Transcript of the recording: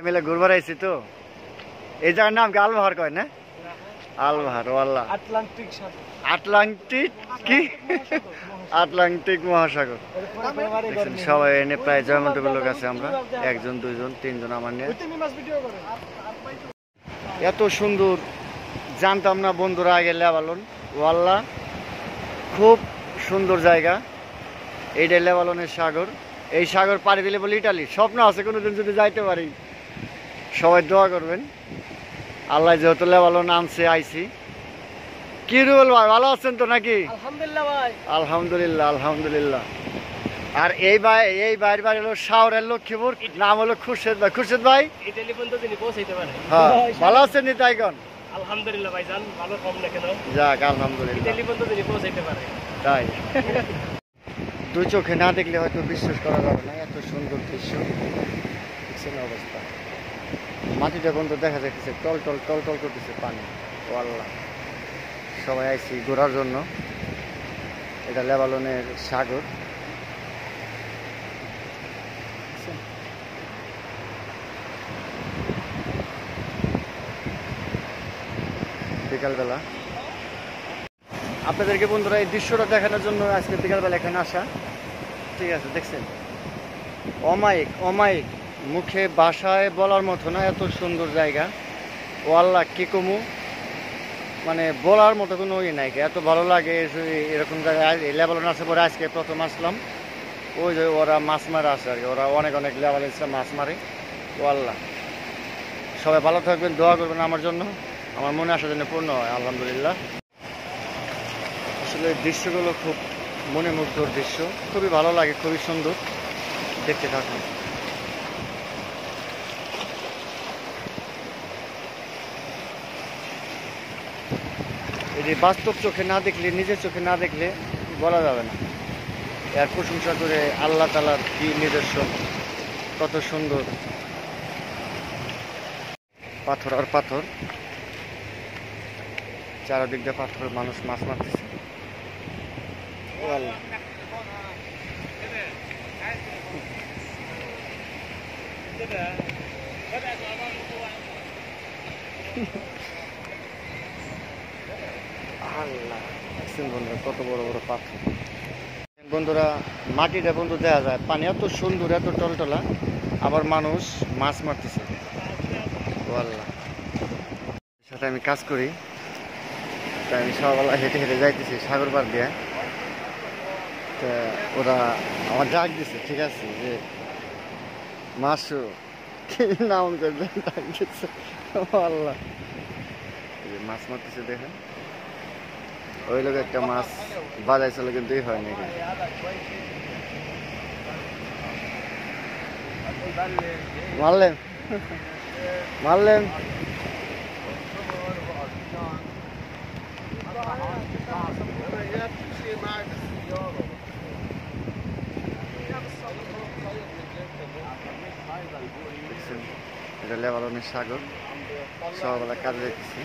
মিলে ঘুরবার আইছি তো। এই জায়গার নাম কি আলবাহার কয় না? আলবাহার ওয়াল্লাহ আটলান্টিক কি আটলান্টিক মহাসাগর। সবাই এনে প্রায় জয়মন্তপুর লোক আছে, আমরা 1 জন 2 জন 3 জন আমার নিয়ে। এত সুন্দর জানতাম না বন্ধুরা আগে লেবানন। ওয়াল্লাহ খুব সুন্দর জায়গা। এইটাই লেবাননের সাগর। এই সাগর পাড়ি দিলে বলে ইটালি স্বপ্ন আছে কোনোদিন যদি যাইতে পারি। সবাই দোয়া করবেন। আল্লাহ যেহেতু লেবানন আনছে আইছি। কি রুল ভাই, ভালো আছেন তো নাকি? আলহামদুলিল্লাহ ভাই। আলহামদুলিল্লাহ আলহামদুলিল্লাহ। আর এই ভাইয়ের বাড়ি হলো শাওরের লক্ষ্মীপুর, নাম হলো খুরশেদ ভাই। খুরশেদ ভাই ইতালি পর্যন্ত তিনি পৌঁছাইতে পারে। হ্যাঁ, ভালো আছেন নি তাইগন? আলহামদুলিল্লাহ ভাইজান, ভালো কম না কেন? যাক আলহামদুলিল্লাহ। ইতালি পর্যন্ত তিনি পৌঁছাইতে পারে। তাই দুই চোখে না দেখলে হয়তো বিশ্বাস করা যাবে না, এত সুন্দর দৃশ্য। দেখছেন অবস্থা, মাটিটা বন্ধ দেখা যাচ্ছে, টল টল টল টল করতেছে পানি। ও আল্লাহ, সবাই আইছি ঘোরার জন্য। এটা লেবাননের সাগর। বিকালবেলা আপনাদেরকে বন্ধুরা এই দৃশ্যটা দেখানোর জন্য আজকে বিকালবেলা এখানে আসা। ঠিক আছে, দেখছেন অমায়িক অমায়িক, মুখে ভাষায় বলার মতো না, এত সুন্দর জায়গা। ও আল্লাহ কি কমু, মানে বলার মতো কোনো ইয়ে নাই। এত ভালো লাগে এরকম জায়গায়। লেবানন আসে পরে আজকে প্রথম আসলাম। ওই যে ওরা মাছ মারা আসে আর কি, ওরা অনেক অনেক লেবাননিরা মাছ মারে। ও আল্লাহ, সবাই ভালো থাকবেন, দোয়া করবেন আমার জন্য, আমার মনে আসার জন্য পূর্ণ হয়। আলহামদুলিল্লাহ। আসলে দৃশ্যগুলো খুব মনে মুগ্ধর দৃশ্য, খুবই ভালো লাগে, খুবই সুন্দর। দেখতে থাকুন। এটি বাস্তব চোখে না দেখলে, নিজের চোখে না দেখলে বলা যাবে না। এর প্রশংসা করে আল্লাহ তাআলার কি নিজস্ব, কত সুন্দর। পাথর আর পাথর, চারদিক দিয়ে পাথর, মানুষ মাছ মারতেছে। ও আল্লাহ, আল্লাহ দেখছেন বন্ধুরা কত বড় বড় পাথর। বন্ধুরা মাটিটা বন্ধু দেখা যায়, পানি এত সুন্দর, এত টলটলা, আবার মানুষ মাছ মারতেছে। ও আল্লাহ, সাথে আমি কাজ করি, তাই আমি সকালবেলা হেঁটে হেঁটে যাইতেছি সাগর পার দিয়ে। তা ওরা আমার ডাক দিছে, ঠিক আছে, যে মাসু কি নাম করে ডাক দিচ্ছে। আল্লাহ, মাছ মারতেছে দেখেন। ওই লোক একটা মাছ বাজাইছিল কিন্তু হয় নাকি। মারলেন মারলেন। এটা লেবাননের সাগর। সকালবেলা কাজে যাইতেছি।